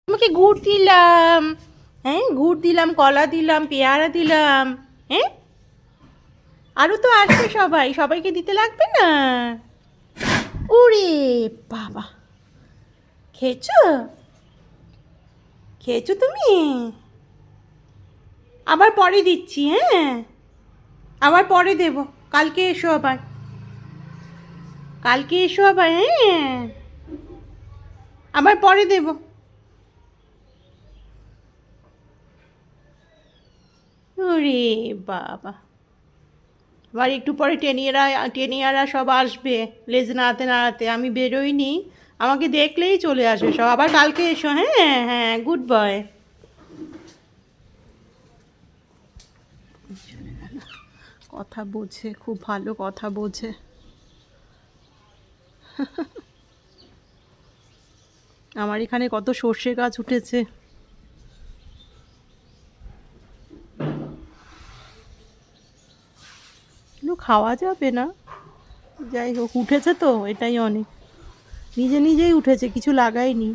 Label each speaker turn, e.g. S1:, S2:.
S1: তোমাকে গুড় দিলাম, হ্যাঁ গুড় দিলাম, কলা দিলাম, পেয়ারা দিলাম, হ্যাঁ আরও তো আসবে সবাই, সবাইকে দিতে লাগবে না? ওরে বাবা, খেয়েছো? খেয়েছো তুমি? আবার পরে দিচ্ছি, হ্যাঁ আবার পরে দেব। কালকে এসো আবার, কালকে এসো আবার, হ্যাঁ আবার পরে দেব। ওরে বাবা, আবার একটু পরে টেনিয়ারা সব আসবে লেজ নাড়াতে নাড়াতে। আমি বেরোইনি, আমাকে দেখলেই চলে আসবে সব। আবার কালকে এসো, হ্যাঁ হ্যাঁ, গুড বয়। কথা বোঝে, খুব ভালো কথা বোঝে। আমার এখানে কত সর্ষে গাছ উঠেছে। কিন্তু খাওয়া যাবে না, যাই হোক উঠেছে তো এটাই অনেক। নিজে নিজেই উঠেছে, কিছু লাগাইনি।